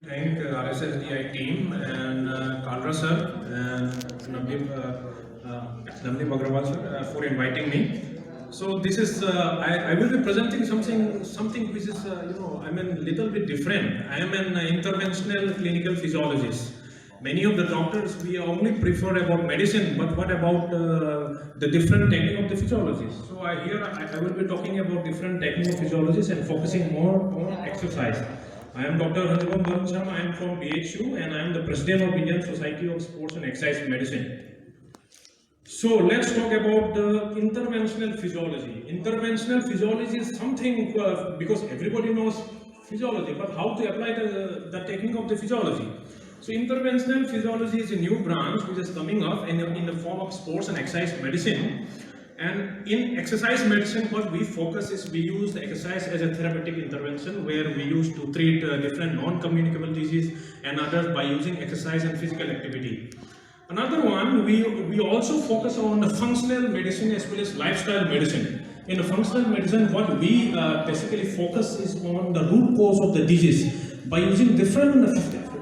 Thank RSSDI team and Kalra sir and Navneet Agrawal sir for inviting me. So this is I will be presenting something which is I'm a little bit different. I am an interventional clinical physiologist. Many of the doctors we only prefer about medicine, but what about the different technique of the physiologist? So I will be talking about different technique of physiologists and focusing more on exercise. I am Dr. Hanubam Varun Sharma. I am from BHU and I am the president of Indian Society of Sports and Exercise Medicine. So let's talk about the interventional physiology. Interventional physiology is something because everybody knows physiology, but how to apply the technique of the physiology. So interventional physiology is a new branch which is coming up in the form of sports and exercise medicine. And in exercise medicine, what we focus is we use the exercise as a therapeutic intervention where we use to treat different non-communicable diseases and others by using exercise and physical activity. Another one, we also focus on the functional medicine as well as lifestyle medicine. In the functional medicine, what we basically focus is on the root cause of the disease. By using different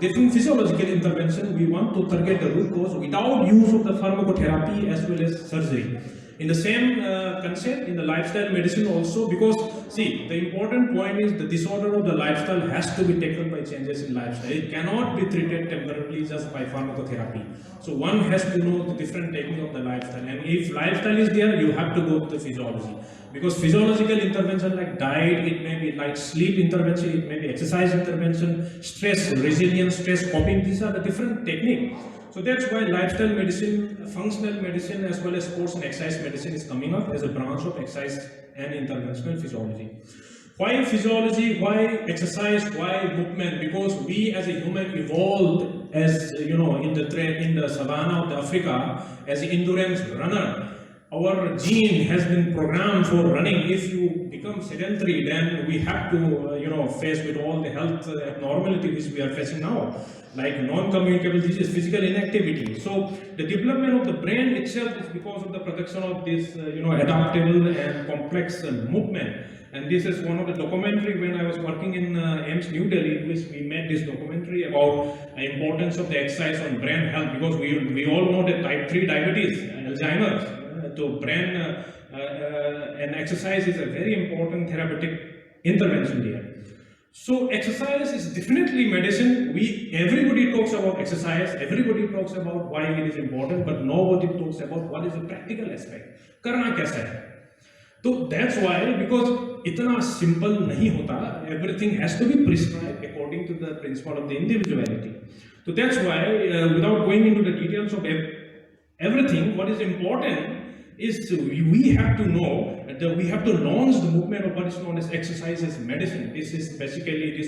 physiological intervention, we want to target the root cause without use of the pharmacotherapy as well as surgery. In the same concept, in the lifestyle medicine also, because see, the important point is the disorder of the lifestyle has to be taken by changes in lifestyle. It cannot be treated temporarily just by pharmacotherapy. So one has to know the different technique of the lifestyle. And if lifestyle is there, you have to go to the physiology. Because physiological intervention like diet, it may be like sleep intervention, it may be exercise intervention, stress, resilience, stress coping, these are the different techniques. So that's why lifestyle medicine, functional medicine as well as sports and exercise medicine is coming up as a branch of exercise and interventional physiology. Why physiology? Why exercise? Why movement? Because we as a human evolved as in the savannah of Africa as an endurance runner. Our gene has been programmed for running. If you become sedentary, then we have to face with all the health abnormality which we are facing now, like non-communicable disease, physical inactivity. So the development of the brain itself is because of the production of this adaptable and complex movement. And this is one of the documentary when I was working in AIIMS New Delhi, in which we made this documentary about the importance of the exercise on brain health, because we all know that type 3 diabetes, Alzheimer's, so brain and exercise is a very important therapeutic intervention here. So exercise is definitely medicine. Everybody talks about exercise, everybody talks about why it is important, but nobody talks about what is the practical aspect. Karna kaisa hai? So that's why, because itna simple nahi hota, everything has to be prescribed according to the principle of the individuality. So that's why, without going into the details of everything, what is important is we have to know that we have to launch the movement of what is known as exercise as medicine. This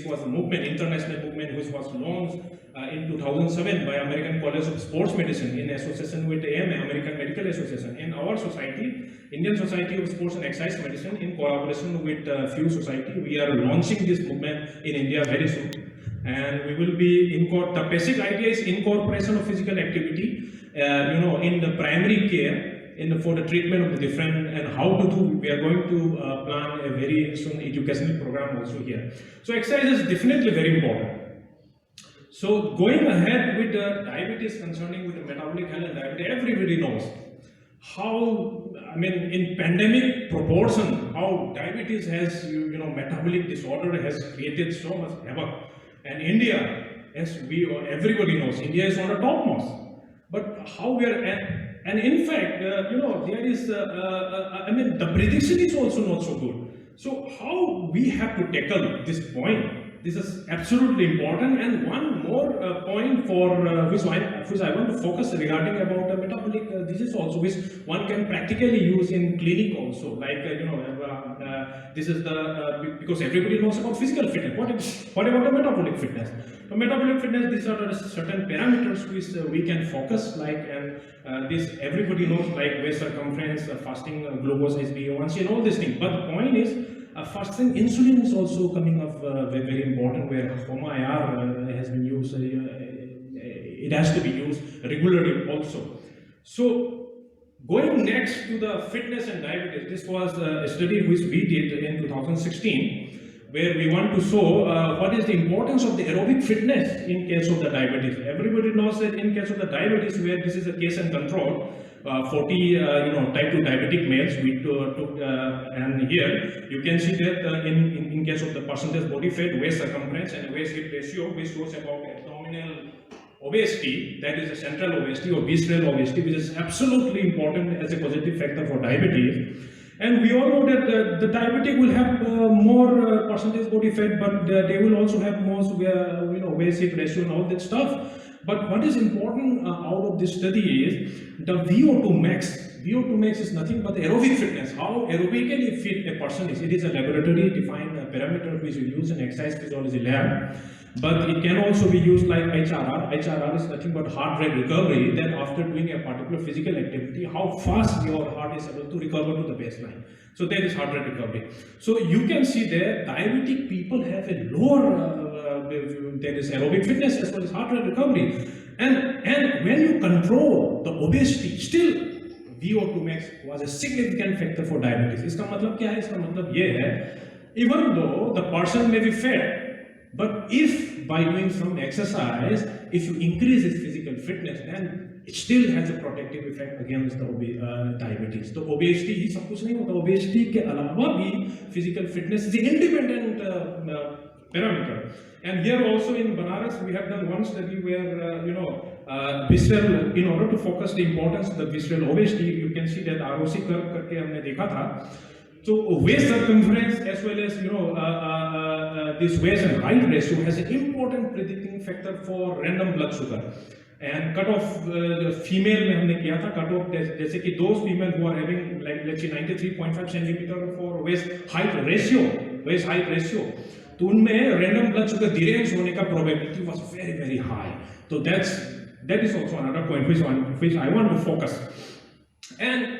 was a movement, international movement, which was launched in 2007 by American College of Sports Medicine in association with AMA, American Medical Association. In our society, Indian Society of Sports and Exercise Medicine, in collaboration with few society, we are launching this movement in India very soon. And we will be the basic idea is incorporation of physical activity, in the primary care, for the treatment of the different and how to do. We are going to plan a very soon educational program also here. So exercise is definitely very important. So going ahead with the diabetes, concerning with the metabolic health and diabetes, everybody knows how, in pandemic proportion, how diabetes has, metabolic disorder has created so much havoc. And India, as everybody knows, India is on the topmost. But how we are and in fact, there is, the prediction is also not so good. So how we have to tackle this point? This is absolutely important. And one more point for which I want to focus regarding about the metabolic disease also, which one can practically use in clinic also. Like this is because everybody knows about physical fitness. What about the metabolic fitness? So metabolic fitness, these are the certain parameters which we can focus, like, and this everybody knows, like waist circumference, fasting, glucose, HbA1c, and all these things. But the point is, fasting insulin is also coming up very important, where HOMA-IR has been used. It has to be used regularly also. So going next to the fitness and diabetes, this was a study which we did in 2016. where we want to show what is the importance of the aerobic fitness in case of the diabetes. Everybody knows that in case of the diabetes, where this is a case and control, 40 type 2 diabetic males we took, and here you can see that in case of the percentage body fat, waist circumference and waist hip ratio, which shows about abdominal obesity, that is a central obesity or visceral obesity, which is absolutely important as a positive factor for diabetes. And we all know that the diabetic will have more percentage body fat, but they will also have more waist hip ratio and all that stuff. But what is important out of this study is the VO2 max. VO2 max is nothing but aerobic fitness. How aerobically fit a person is. It is a laboratory defined parameter which we use in exercise physiology lab. But it can also be used like HRR. HRR is nothing but heart rate recovery. That after doing a particular physical activity, how fast your heart is able to recover to the baseline. So that is heart rate recovery. So you can see there, diabetic people have a lower, there is aerobic fitness as well as heart rate recovery. And when you control the obesity, still VO2 max was a significant factor for diabetes. इसका मतलब क्या है? इसका मतलब ये है, even though the person may be fat, but if by doing some exercise, if you increase his physical fitness, then it still has a protective effect against the diabetes. So obesity ही सब कुछ नहीं होता. Obesity के अलावा भी physical fitness is an independent parameter. And here also in Banaras we have done one study where visceral, in order to focus the importance of the visceral obesity, you can see that ROC curve करके हमने देखा था. So waist circumference as well as this waist and height ratio has an important predicting factor for random blood sugar. And cut off female में हमने किया था cut off जैसे कि those female who are having like let's say 93.5 centimeter for waist height ratio, तो उनमें random blood sugar deranged होने का probability was very very high. So that is also another point which I want to focus. And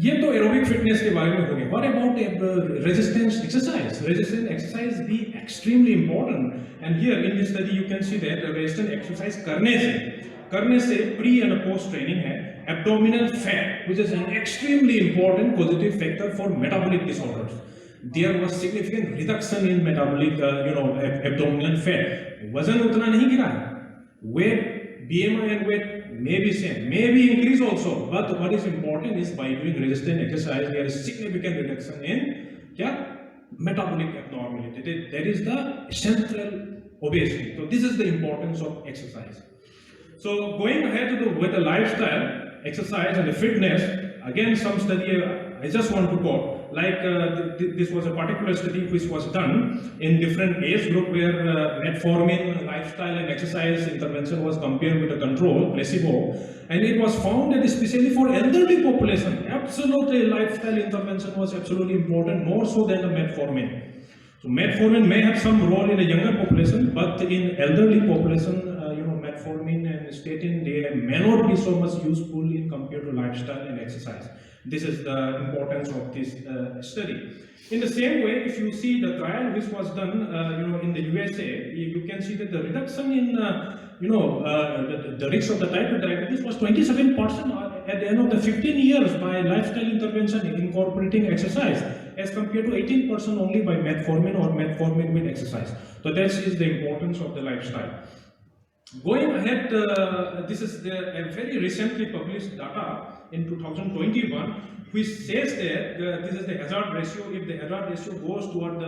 ये तो aerobic fitness के बारे में हो गया. What about resistance exercise? Resistance exercise be extremely important. And here in this study you can see that resistance exercise करने से pre and post training है abdominal fat, which is an extremely important positive factor for metabolic disorders. There was significant reduction in metabolic abdominal fat. वजन उतना नहीं गिरा है. Weight, BMI and weight may be same, maybe increase also, but what is important is by doing resistant exercise, there is significant reduction in metabolic abnormality. That is the central obesity. So this is the importance of exercise. So going ahead with the lifestyle, exercise and the fitness, again some study I just want to quote. Like this was a particular study which was done in different age group where metformin, lifestyle and exercise intervention was compared with a control, placebo, and it was found that especially for elderly population, absolutely lifestyle intervention was absolutely important, more so than the metformin. So metformin may have some role in a younger population, but in elderly population, metformin and statin, they may not be so much useful in compared to lifestyle and exercise. This is the importance of this study. In the same way, if you see the trial which was done, in the USA, you can see that the reduction in, the risk of the type 2 diabetes was 27% at the end of the 15 years by lifestyle intervention incorporating exercise, as compared to 18% only by metformin or metformin with exercise. So that is the importance of the lifestyle. Going ahead, this is a very recently published data in 2021, which says that this is the hazard ratio. If the hazard ratio goes toward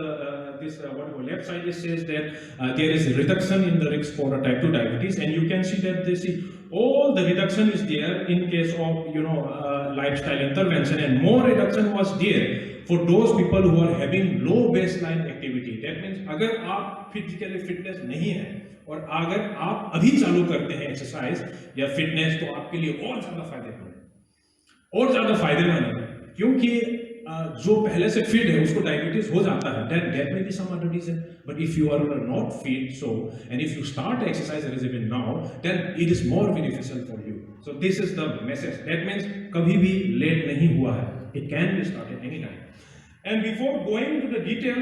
this left side, it says that there is a reduction in the risk for type 2 diabetes, and you can see that all the reduction is there in case of lifestyle intervention, and more reduction was there for those people who are having low baseline activity. That means अगर आप physically fitness नहीं है और अगर आप अभी चालू करते हैं एक्सरसाइज या फिटनेस, तो आपके लिए और ज़्यादा फायदेमंद है, क्योंकि जो पहले से फिट है उसको डायबिटीज हो जाता है. That may be some other reason, but if you are not fit, and if you start exercise regimen now, then it is more beneficial for you. So this is the message. That means कभी भी late नहीं हुआ है. It can be started anytime. And before going into the detail,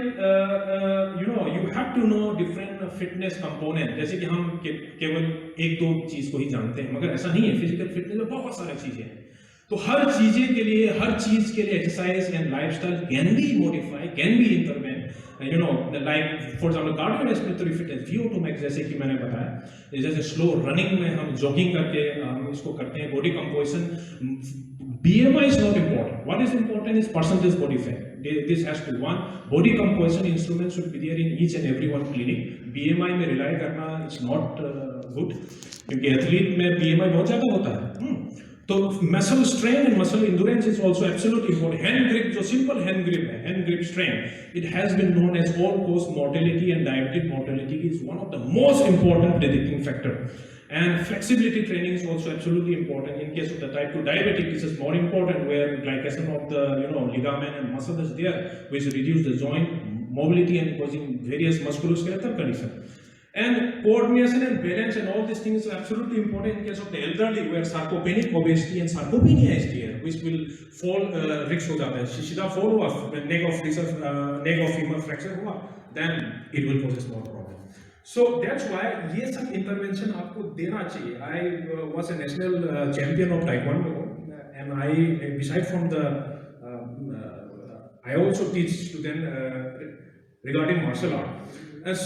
you have to know different fitness component. जैसे कि हम केवल एक दो चीज को ही जानते हैं, मगर ऐसा नहीं है. फिजिकल फिटनेस में बहुत सारी चीजें हैं. तो हर चीज के लिए exercise and lifestyle can be modify, can be intervene you know like for example cardio respiratory fitness VO2 max, जैसे कि मैंने बताया, जैसे स्लो रनिंग में हम जॉगिंग करके हम इसको करते हैं, body composition. BMI is not important. What is important is percentage body fat. This has to be one. Body composition instrument should be there in each and every one clinic. BMI में rely करना it's not good, क्योंकि athlete में BMI बहुत ज़्यादा होता है। तो muscle strain and muscle endurance is also absolutely important. Hand grip, जो सिंपल हैंड ग्रिप है, hand grip strain, it has been known as all cause mortality and diabetic mortality is one of the most important predicting factor. And flexibility training is also absolutely important. In case of the type 2 diabetic, this is more important, where glycation of the ligament and muscle is there, which reduce the joint mobility and causing various musculoskeletal condition. And coordination and balance and all these things are absolutely important in case of the elderly, where sarcopenic obesity and sarcopenia is there, which will fall risk हो जाता है, सीधा fall हुआ, neck of femur fracture हुआ, then it will cause more problem. So that's why ये सब intervention आपको देना चाहिए. I was a national champion of Taekwondo, and I, beside from the, I also teach students regarding martial art.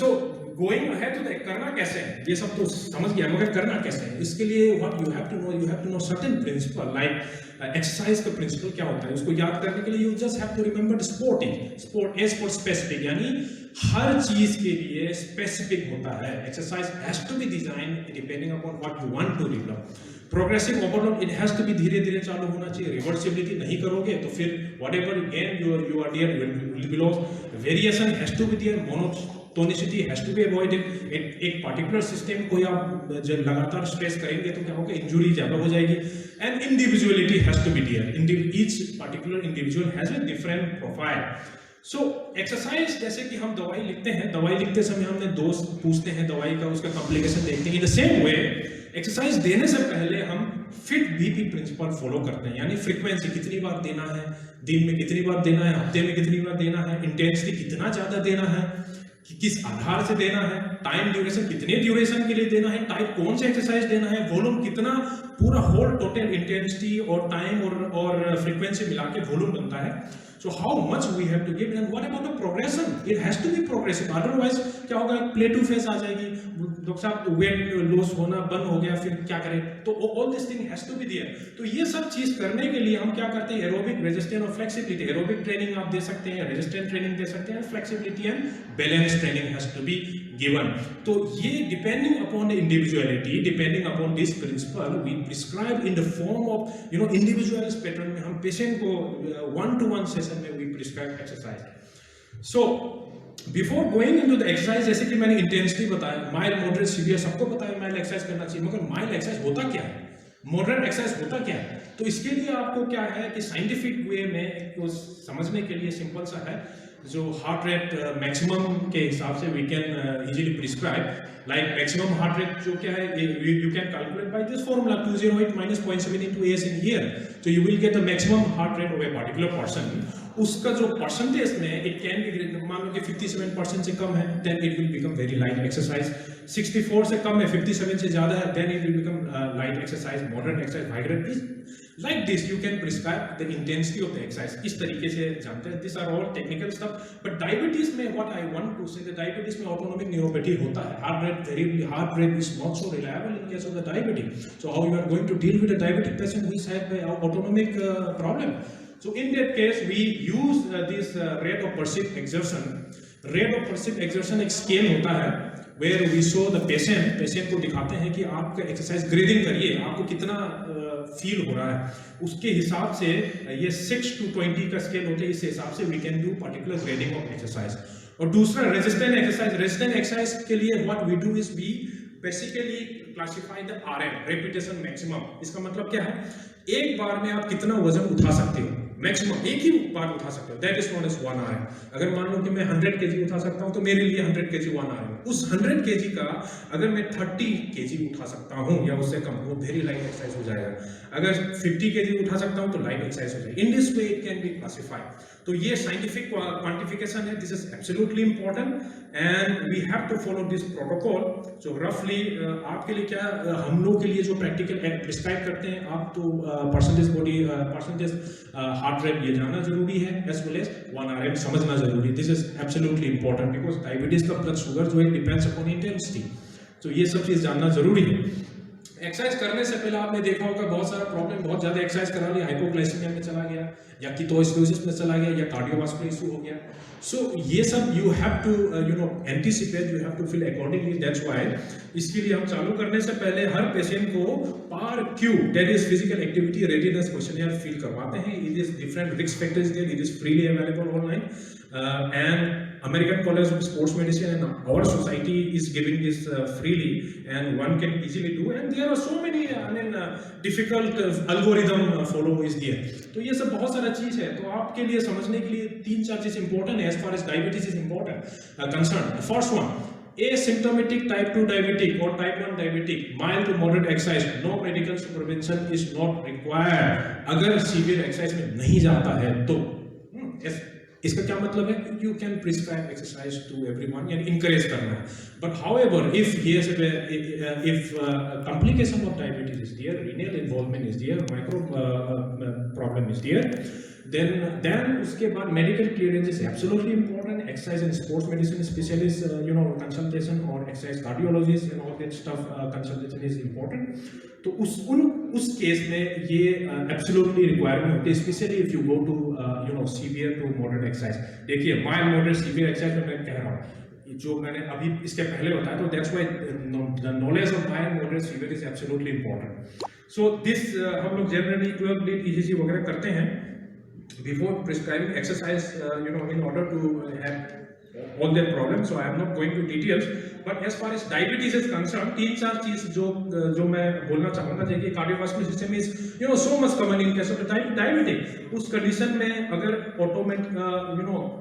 So going ahead to the करना कैसे है, ये सब तो समझ गया, मगर करना कैसे है, इसके लिए what you have to know certain principle, like exercise का प्रिंसिपल क्या होता है, उसको याद करने के लिए you just have to remember sport specific, यानी हर चीज के लिए स्पेसिफिक होता है। Exercise has to be design depending upon what you want to develop. Progressive overload, it has to be धीरे धीरे चालू होना चाहिए। रिवर्सिबिलिटी नहीं करोगे तो फिर whatever gain you are there will be lost. Variation has to be there, monotonicity has to be avoided. एक पार्टिकुलर सिस्टम को आप जब लगातार स्ट्रेस करेंगे तो क्या होगा, इंजुरी ज्यादा हो जाएगी। And individuality has to be there, each particular individual has a different profile. So exercise, जैसे कि हम दवाई लिखते हैं, दवाई लिखते समय हमने दोस्त पूछते हैं दवाई का, उसका कॉम्प्लिकेशन देखते हैं। In the same way exercise देने से पहले हम फिट BP प्रिंसिपल फॉलो करते हैं, यानी फ्रीक्वेंसी कितनी बार देना है, दिन में कितनी बार देना है, हफ्ते में कितनी बार देना है, इंटेंसिटी कितना ज्यादा देना है, कि किस आधार से देना है, टाइम ड्यूरेशन कितने ड्यूरेशन के लिए देना है, टाइप कौन सा एक्सरसाइज देना है, वॉल्यूम कितना, पूरा होल टोटल इंटेंसिटी और टाइम और फ्रीक्वेंसी मिला के वॉल्यूम बनता है। So how much we have to give, and what about the progression? It has to be progressive. Otherwise क्या होगा, plateau phase आ जाएगी, डॉक्टर साहब वेट लॉस होना बंद हो गया, फिर क्या करें? तो all this thing has to be there. तो ये सब चीज करने के लिए हम क्या करते हैं, एरोबिक, रेजिस्टेंट और फ्लेक्सिबिलिटी। एरोबिक ट्रेनिंग आप दे सकते हैं, रेजिस्टेंट ट्रेनिंग दे सकते हैं, flexibility and balance training has to be given. तो ये depending upon the individuality, depending upon this principle, we prescribe in the form of individual pattern में। हम पेशेंट को 1-to-1 सेशन में we prescribe exercise. So before going into the exercise, जैसे कि मैंने intensity बताया, माइल्ड, मॉडरेट, सीवियर, सबको पता है माइल्ड एक्सरसाइज करना चाहिए, मगर माइल्ड एक्सरसाइज होता क्या है, मॉडरेट एक्सरसाइज होता क्या है? तो इसके लिए आपको क्या है कि साइंटिफिक वे में को समझने के लिए सिंपल सा है, जो हार्ट रेट मैक्सिमम के हिसाब से we can easily prescribe, like maximum heart rate जो क्या है, you can calculate by this formula 208 minus 0.7 into AS in year, so you will get the maximum heart rate of a particular person. उसका जो percentage में it can B, मान लो कि 57% से कम है, then it will become very light exercise. 64 से कम है, 57 से ज्यादा है, then it will become light exercise, moderate exercise, vibrant. Like this you can prescribe the intensity of the exercise. इस तरीके से जानते हैं, these are all technical stuff. But diabetes में what I want to say, the diabetes में autonomic neuropathy होता है, heart rate is not so reliable in case of the diabetic. So how you are going to deal with a diabetic patient who is have autonomic problem? So in that case we use this rate of perceived exertion. Rate of perceived exertion एक scale होता है, where we show the patient को दिखाते हैं कि आप exercise grading करिए, आपको कितना फील हो रहा है, उसके हिसाब से ये 6 to 20 का स्केल होता है, इस हिसाब से we can do particular grading of exercise. और दूसरा रेजिस्टेंट एक्सरसाइज, रेजिस्टेंट एक्सरसाइज के लिए what we do is we basically classify the RM, repetition maximum. इसका मतलब क्या है, एक बार में आप कितना वजन उठा सकते हो, मैक्सिमम एक ही बार उठा सकते हो, that is known as 1 RM। अगर मान लो कि मैं 100 kg उठा सकता हूं तो मेरे लिए 100 kg 1 RM। उस 100 kg का अगर मैं 30 kg उठा सकता हूं या उससे कम, वो वेरी लाइट एक्सरसाइज हो जाएगा। अगर 50 kg उठा सकता हूं तो लाइट एक्सरसाइज हो जाएगी। In this way it can be classified. तो ये साइंटिफिक क्वांटिफिकेशन है, this is absolutely important and we have to follow this protocol. So रफली आपके लिए क्या, हम लोग के लिए जो प्रैक्टिकल प्रिस्क्राइब करते हैं, आप तो percentage body, percentage heart heart rate ये जानना जरूरी है, एज वेल एज 1RM समझना जरूरी है। This is absolutely important because diabetes का ब्लड शुगर जो है डिपेंड्स अपॉन इंटेंसिटी, तो ये सब चीज जानना जरूरी है। एक्सरसाइज करने से पहले आपने देखा होगा बहुत सारा प्रॉब्लम, बहुत ज्यादा एक्सरसाइज करा लिया, हाइपोग्लाइसेमिया में चला गया या कीटोएसिडोसिस में चला गया या कार्डियोवास्कुलर इशू हो गया। सो ये सब you have to anticipate, you have to feel accordingly. That's why इसके लिए हम चालू करने से पहले हर पेशेंट को par Q, that is physical activity readiness questionnaire fill करवाते हैं। It is different risk factors there, it is freely available online and American College of Sports Medicine and our society is giving this freely and one can easily do, and there are so many difficult algorithm follow is there। तो ये सब बहुत सारा चीज है, तो आपके लिए समझने के लिए 3-4 चीज इंपॉर्टेंट है as far as diabetes is important concerned। First one, asymptomatic type 2 diabetic or type 1 diabetic, mild to moderate exercise, no medical supervision is not required। अगर severe exercise में नहीं जाता है तो इसका क्या मतलब है? You can prescribe exercise to everyone, यानी इनकरेज करना है। But however if complication of diabetes is there, renal involvement is there, micro problem is there, then उसके बाद medical clearance is absolutely important. Exercise and sports medicine specialist consultation और exercise cardiologist and all that stuff consultation is important. तो उस case में ये absolutely requirement होती है, specially if you go to severe to moderate exercise. देखिए mild moderate severe exercise में मैं कह रहा हूँ जो मैंने अभी इसके पहले बताया, तो that's why the knowledge of mild moderate severe is absolutely important. So this हम लोग जनरली 12 लीड ईसीजी वगैरह करते हैं before prescribing exercise, in order to have all their problems, so I am not going to details, but as far as diabetes is concerned, 3-4 चीज जो मैं बोलना चाहूँगा। देखिए cardiovascular system is so much common in case of the diabetic। उस condition में अगर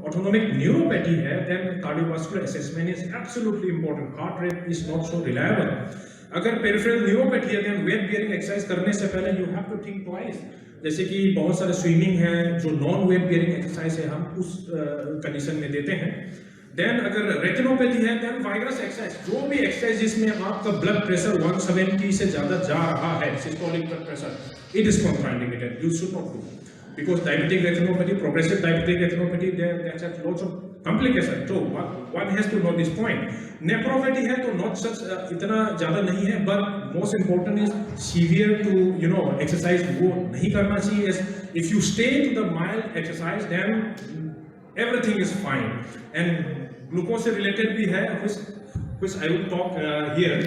autonomic neuropathy है, then cardiovascular assessment is absolutely important। heart rate is not so reliable। अगर पेरिफेरल न्यूरोपैथी है, then weight bearing exercise करने से पहले you have to think twice। जैसे कि बहुत सारे स्विमिंग है जो नॉन वेट बेयरिंग एक्सरसाइज है, हम उस कंडीशन में देते हैं। देन अगर रेटिनोपैथी है, देन वाइग्रस एक्सरसाइज, जो भी एक्सरसाइज जिसमें आपका ब्लड प्रेशर 170 से ज्यादा जा रहा है, systolic blood pressure, it is contraindicated, you should not do, because diabetic retinopathy, progressive diabetic retinopathy, there are lots of complications, so one has to know this point। nephropathy है तो not such इतना ज़्यादा नहीं है, but most important is severe to exercise वो नहीं करना चाहिए। if you stay to the mild exercise then everything is fine। and glucose से related भी है, which I will talk here।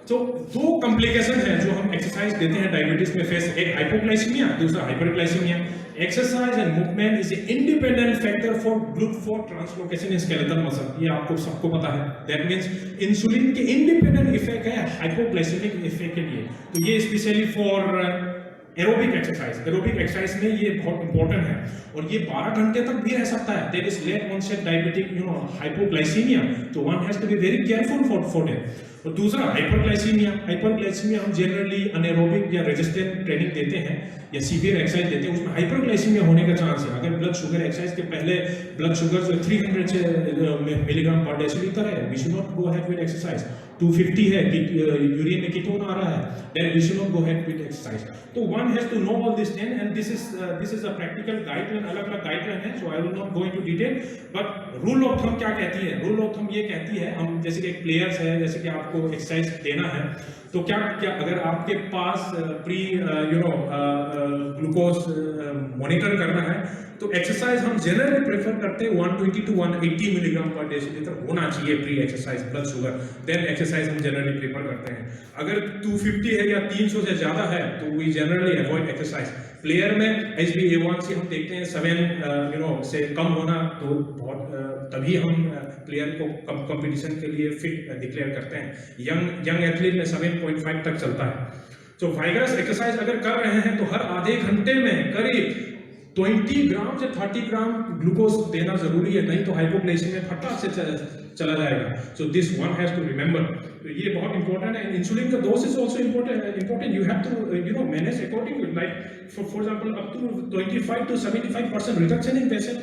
तो 2 कॉम्प्लिकेशन है जो हम एक्सरसाइज देते हैं डायबिटीज में फेस, एक हाइपोग्लाइसीमिया, दूसरा hyperglycaemia. Exercise and movement is a independent factor for glucose translocation in skeletal muscle, ये आपको सबको पता है। दैट मींस इंसुलिन के इंडिपेंडेंट इफेक्ट है हाइपोग्लाइसेमिक इफेक्ट के लिए, तो ये specially for aerobic exercise. Aerobic exercise में ये बहुत इंपॉर्टेंट है और ये 12 घंटे तक भी रह सकता है। There is late onset diabetic hypoglycaemia, तो one has to be very careful for it. और दूसरा हाइपरग्लाइसीमिया। हाइपरग्लाइसीमिया हम जनरली अनएरोबिक या रेजिस्टेंट ट्रेनिंग देते हैं या सीवियर एक्सरसाइज देते हैं, उसमें हाइपरग्लाइसीमिया होने का चांस है। अगर ब्लड शुगर एक्सरसाइज के पहले blood sugar 300 milligram per decilitre है, we should not go ahead with exercise. 250 है, यूरिन में कीटोन आ रहा है, then we should not go ahead with exercise. तो one has to know all this thing, and this is a practical guideline, अलग-अलग guideline है, so I will not go into detail. But rule of thumb क्या कहती है? Rule of thumb ये कहती है, हम जैसे कि एक प्लेयर्स है, जैसे कि आपको एक्सरसाइज देना है, तो क्या अगर आपके पास प्री ग्लूकोज मॉनिटर करना है, तो एक्सरसाइज हम जनरली प्रेफर करते हैं 120 to 180 मिलीग्राम पर डेसीलीटर होना चाहिए pre exercise blood sugar, then exercise हम जनरली प्रेफर करते हैं। अगर 250 है या 300 से ज्यादा है तो we generally avoid exercise. Player में HbA1c हम देखते हैं 7 से कम होना, तो बहुत तभी हम प्लेयर को कंपटीशन के लिए फिट डिक्लेयर करते हैं। यंग एथलीट में 7.5 तक चलता है। तो वाइग्रस एक्सरसाइज अगर कर रहे हैं तो हर आधे घंटे में करीब 20 ग्राम से 30 ग्राम ग्लूकोज देना जरूरी है, नहीं तो हाइपोग्लाइसीमिया फटाक से चला जाएगा. So this one has to remember. तो ये बहुत important है. Insulin का dose is also important. You have to manage accordingly. Like for example, up to 25 to 75% reduction in patient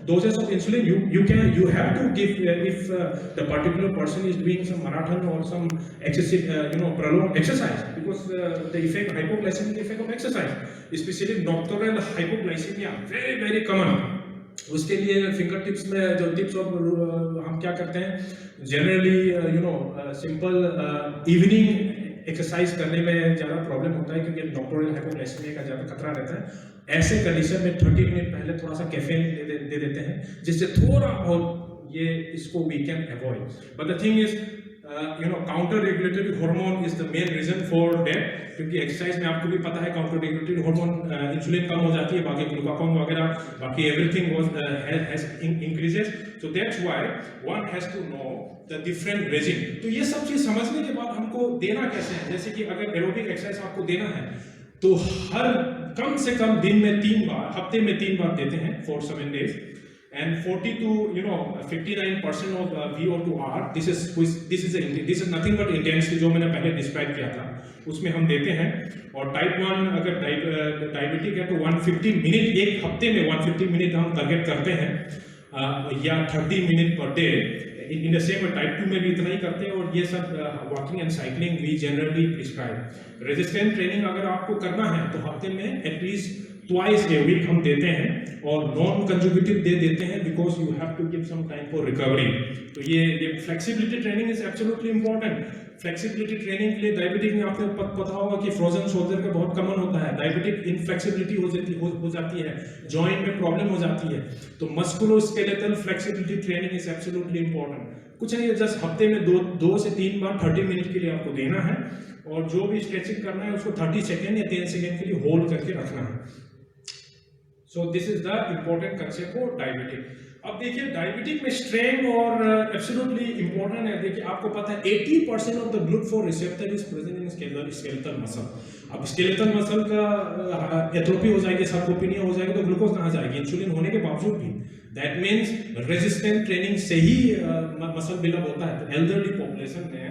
doses of insulin. You have to give if the particular person is doing some marathon or some excessive prolonged exercise, because the effect hypoglycemic effect of exercise, especially nocturnal hypoglycemia, very very common. उसके लिए finger tips में जो tips और हम क्या करते हैं generally simple evening exercise करने में ज़्यादा प्रॉब्लम होता है क्योंकि नॉक्टर्नल हाइपोग्लाइसेमिया का ज़्यादा खतरा रहता है. ऐसे कंडीशन में 30 मिनट पहले थोड़ा सा कैफीन दे देते हैं जिससे थोड़ा बहुत ये इसको we can avoid. But the thing is counter regulatory hormone is the main reason for death, क्योंकि एक्सरसाइज में आपको भी पता है काउंटर रेगुलेटरी हार्मोन इंसुलिन कम हो जाती है, बाकी ग्लूकागॉन वगैरह बाकी everything has increases. So that's why one has to know the different regime. तो ये सब चीज समझने के बाद हमको देना कैसे है, जैसे कि अगर एरोबिक एक्सरसाइज आपको देना है तो हर कम से कम दिन में 3 बार, हफ्ते में 3 बार देते हैं for 7 days. And 40 to 59% of VO2R. This is nothing but intensity जो मैंने पहले डिस्क्राइब किया था उसमें हम देते हैं. और टाइप 1 अगर डायबिटिक है तो 150 मिनट, एक हफ्ते में 150 मिनट हम टारगेट करते हैं या 30 minute per day. In the same type 2 में भी इतना ही करते हैं. और ये सब walking and cycling we generally prescribe. Resistant training अगर आपको करना है तो हफ्ते में एटलीस्ट ट्वाइस ए वीक हम देते हैं और नॉन कंजुगेटिव दे देते हैं because you have to give some time for recovery. तो ये flexibility training is absolutely important. Flexibility training के लिए डायबिटिक में आपने पता होगा कि फ्रोजन शोल्डर का बहुत कॉमन होता है. डायबिटिक इनफ्लेक्सिबिलिटी हो जाती है, जॉइंट में प्रॉब्लम हो जाती है. तो musculoskeletal flexibility training is absolutely important. कुछ नहीं है, जस्ट हफ्ते में 2 से 3 बार 30 मिनट के लिए आपको देना है और जो भी स्ट्रेचिंग करना है उसको 30 सेकेंड या 10 सेकेंड के लिए होल्ड करके रखना है. So this is the important concept for diabetic. अब देखिए डायबिटिक में स्ट्रेंथ और एब्सोल्युटली इंपॉर्टेंट है. देखिए आपको पता है 80% of the GLUT4 receptor is present in skeletal muscle. अब स्केलेटल मसल का एट्रोफी हो जाएगी, सार्कोपेनिया हो जाएगी तो ग्लूकोज कहाँ जाएगी, इंसुलिन होने के बावजूद भी. दैट मीन्स रेजिस्टेंट ट्रेनिंग से ही मसल बिल्डअप होता है. तो एल्डरली पॉपुलेशन में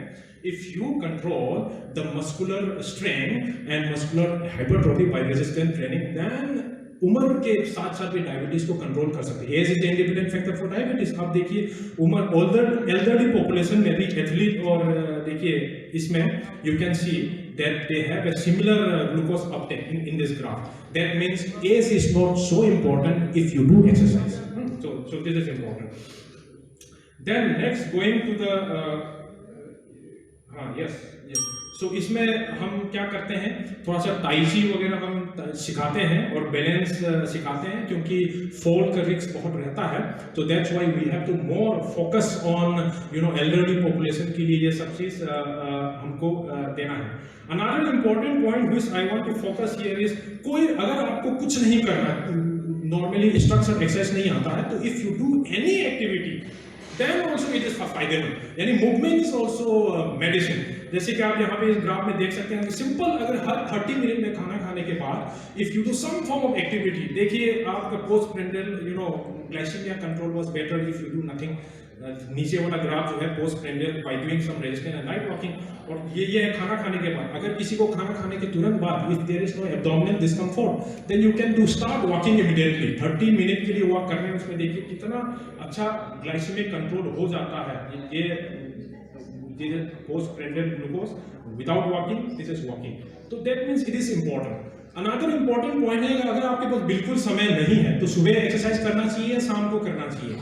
if you control the muscular strength and muscular hypertrophy by resistant training, then उम्र के साथ साथ भी डायबिटीज को कंट्रोल कर सकते हैं. Age is independent factor for diabetes. आप देखिए उम्र एल्डरली पॉपुलेशन में भी एथलीट और देखिए इसमें you can see that they have a similar glucose uptake in this graph. That means age is not so important if you do exercise. So this is important. Then next going to the yes. So इसमें हम क्या करते हैं, थोड़ा सा tai chi वगैरह हम सिखाते हैं और बैलेंस सिखाते हैं क्योंकि फॉल का रिस्क बहुत रहता है. तो that's why we have to more focus on elderly population के लिए ये सब चीज हमको देना है. Another important point which I want to focus here is, कोई अगर आपको कुछ नहीं करना, नॉर्मली स्ट्रक्चर एक्सरसाइज नहीं आता है, तो if you do any activity then also it is फायदेमंद. यानी मूवमेंट इज ऑल्सो मेडिसिन. जैसे कि आप यहाँ पे इस ग्राफ में देख सकते हैं, सिंपल अगर हर 30 मिनट में खाना खाने के बाद if you do some form of activity, देखिए आपका post prandial glycaemia control was better if you do nothing. नीचे वाला ग्राफ जो है post prandial by doing some resistance and light walking. और ये है खाना खाने के बाद. अगर किसी को खाना खाने के तुरंत बाद if there is no abdominal discomfort then you can do start walking immediately. 30 minute के लिए वॉक करने में उसमें देखिए कितना अच्छा ग्लाइसेमिक कंट्रोल हो जाता है. ये post prandial glucose without walking, this is walking. तो that means it is important. Another important point है अगर आपके पास बिल्कुल समय नहीं है तो सुबह एक्सरसाइज करना चाहिए या शाम को करना चाहिए.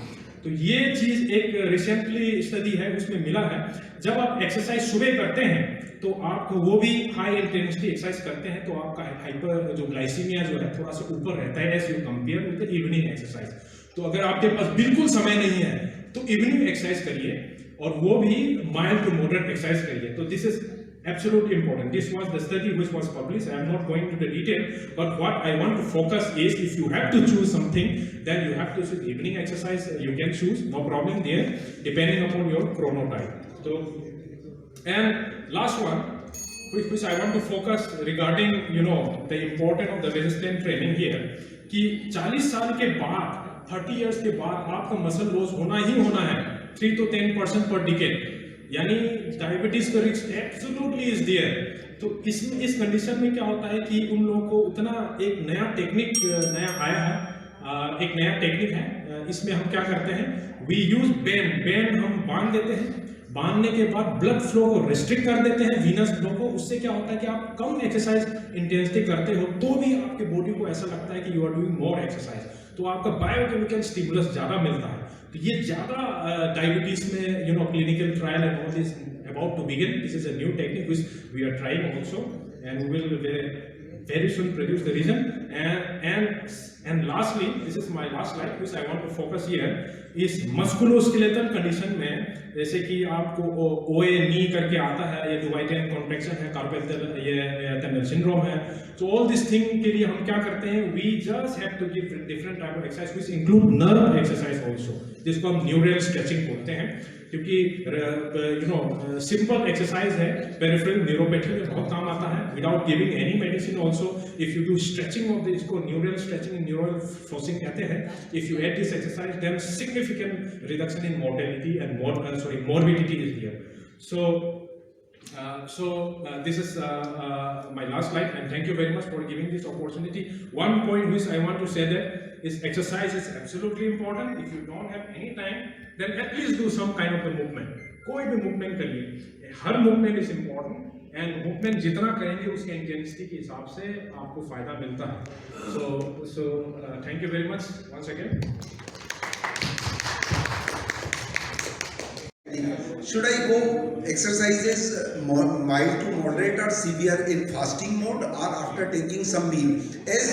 तो ये चीज एक रिसेंटली स्टडी है उसमें मिला है, जब आप एक्सरसाइज सुबह करते हैं तो आप वो भी हाई इंटेंसिटी एक्सरसाइज करते हैं तो आपका हाइपर जो ग्लाइसीमिया जो है थोड़ा सा ऊपर रहता है as you compare with the evening exercise. तो अगर आपके पास बिल्कुल समय नहीं है तो इवनिंग एक्सरसाइज करिए और वो भी माइल्ड टू मॉडरेट एक्सरसाइज करिए. तो this is absolutely important. This was the study which was published. I am not going into the detail, but what I want to focus is if you have to choose something, then you have to choose evening exercise. You can choose, no problem there, depending upon your chronotype. So, and last one, which I want to focus regarding the importance of the resistance training here, कि 40 साल के बाद 30 years के बाद आपका muscle loss होना ही होना है. 3 to 10% पर डिकेड, यानी डायबिटीज का रिस्क एब्सोल्युटली इज देयर। तो इस कंडीशन में क्या होता है कि उन लोगों को उतना एक नया टेक्निक आया है, एक नया टेक्निक है। इसमें हम क्या करते हैं, वी यूज बैंड हम बांध देते हैं, बांधने के बाद ब्लड फ्लो को रिस्ट्रिक्ट कर देते हैं, वीनस फ्लो को। उससे क्या होता है कि आप कम एक्सरसाइज इंटेंसिटी करते हो तो भी आपके बॉडी को ऐसा लगता है कि you are doing more exercise, तो आपका बायोकेमिकल स्टिमुलस ज़्यादा मिलता है। तो ये ज़्यादा डायबिटीज में clinical trial and all this about to begin. This is a new technique which we are trying also, and we will very soon produce the result. And lastly, this is my last slide which I want to focus here, is musculoskeletal condition में, जैसे कि आपको OA नी करके आता है, ये Duvaytian contraction है, carpal tunnel syndrome है। So all this thing के लिए हम क्या करते हैं, we just have to give different type of exercise which include nerve exercise also, जिसको हम न्यूरल स्ट्रेचिंग बोलते हैं, क्योंकि सिंपल एक्सरसाइज है, पेरिफेरल न्यूरोपैथी में बहुत काम आता है, without giving any medicine also. If you do stretching of this, इसको न्यूरल स्ट्रेचिंग, न्यूरल फ्लोसिंग कहते हैं। If you add this exercise then significant reduction in mortality and morbidity is here. So this is my last slide, and thank you very much for giving this opportunity. One point which I want to say that is exercise is absolutely important. If you don't have any time, then at least do some kind of a movement. कोई भी movement करिए, हर movement is important, and movement जितना करेंगे उसके intensity के हिसाब से आपको फायदा मिलता है। So thank you very much once again. Should I go exercises mild to moderate or severe in fasting mode or after taking some meal? As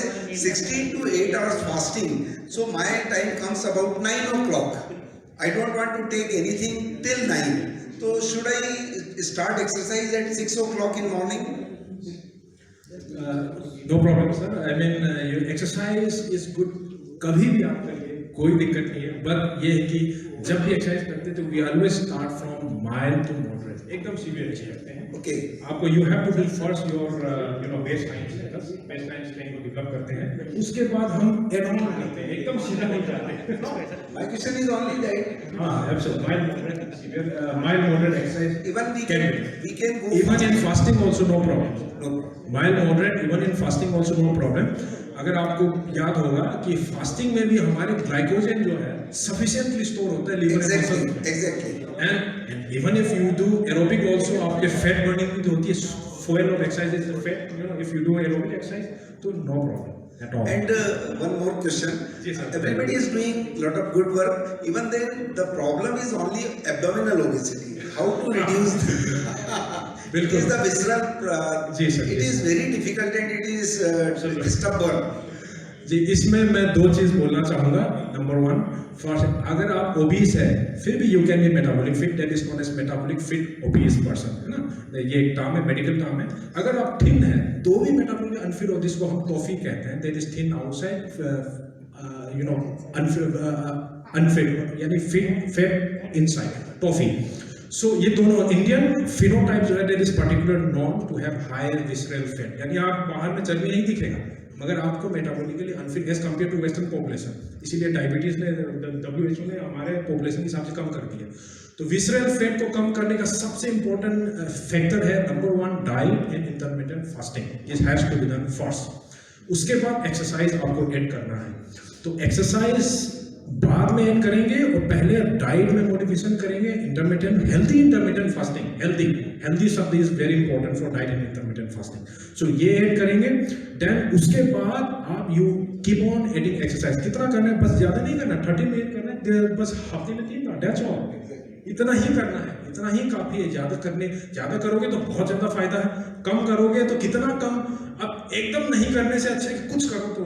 16 to 8 hours fasting, so my time comes about 9 o'clock. I don't want to take anything till 9. So should I start exercise at 6 o'clock in morning? No problem, sir. I mean, your exercise is good. कभी भी आप करिए, कोई दिक्कत नहीं है। But ये है कि जब भी एक्सरसाइज करते हैं तो we always start from mild to moderate, एकदम सीवियर नहीं करते हैं। ओके, आपको you have to build first your base line strength, base line strength को डेवलप करते हैं, उसके बाद हम एड ऑन करते हैं, एकदम सीधा नहीं जाते। my question is only that. हाँ, absolutely mild moderate severe, mild moderate exercise Even we can go even in fasting also no problem. No problem. Mild moderate even in fasting also no problem. अगर आपको याद होगा कि fasting में भी हमारे glycogen जो है सफिशिएंटली स्टोर होता है लीवर में। Exactly. And even if you do aerobic also, आपके फैट बर्निंग भी होती है, fuel of exercise is the fat, if you do aerobic exercise तो no problem at all. And one more question. Yes, sir. Everybody is doing lot of good work. Even then, the problem is only abdominal obesity. How to reduce? It is the visceral. Yes, sir. It is very difficult and it is stubborn. जी, इसमें मैं दो चीज बोलना चाहूंगा। Number one, first, अगर आप obese है फिर भी you can be metabolic fit, that is not as metabolic fit obese person, है ना, ये एक टर्म है, मेडिकल टर्म है। अगर आप थिन है तो भी मेटाबॉलिक अनफिट हो, जिसको हम टॉफी कहते हैं, that is thin outside unfit, यानी fit fat inside, TOFI. So ये दोनों इंडियन फिनोटाइप जो है, that is particular known to have higher visceral fat, यानी आप बाहर में चर्बी नहीं दिखेगा मगर आपको metabolically unfit as compare to western population. इसीलिए डायबिटीज ने, WHO ने हमारे पॉपुलेशन के हिसाब से कम कर दिया। तो विसरल फैट को कम करने का सबसे इंपॉर्टेंट फैक्टर है number one, diet and intermittent fasting, this has to be done first. उसके बाद एक्सरसाइज आपको ऐड करना है। तो एक्सरसाइज बाद में ऐड करेंगे और पहले डाइट में मॉडिफिकेशन करेंगे, intermittent, healthy intermittent fasting, healthy शब्द is very important for diet and intermittent fasting. So ये ऐड करेंगे, देन उसके बाद आप you keep on adding exercise. कितना करना है, बस ज्यादा नहीं करना, 30 मिनट करना है, बस हफ्ते में 3 बार, दैट्स ऑल, इतना ही करना है, इतना ही काफी है। ज्यादा करोगे तो बहुत ज्यादा फायदा है, कम करोगे तो कितना कम। अब एकदम नहीं करने से अच्छा कि कुछ करो तो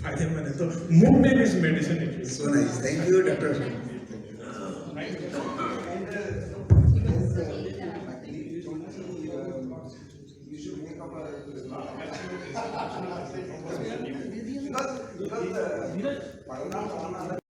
फायदेमंद है। तो movement is medicine. So nice. Thank you, Dr.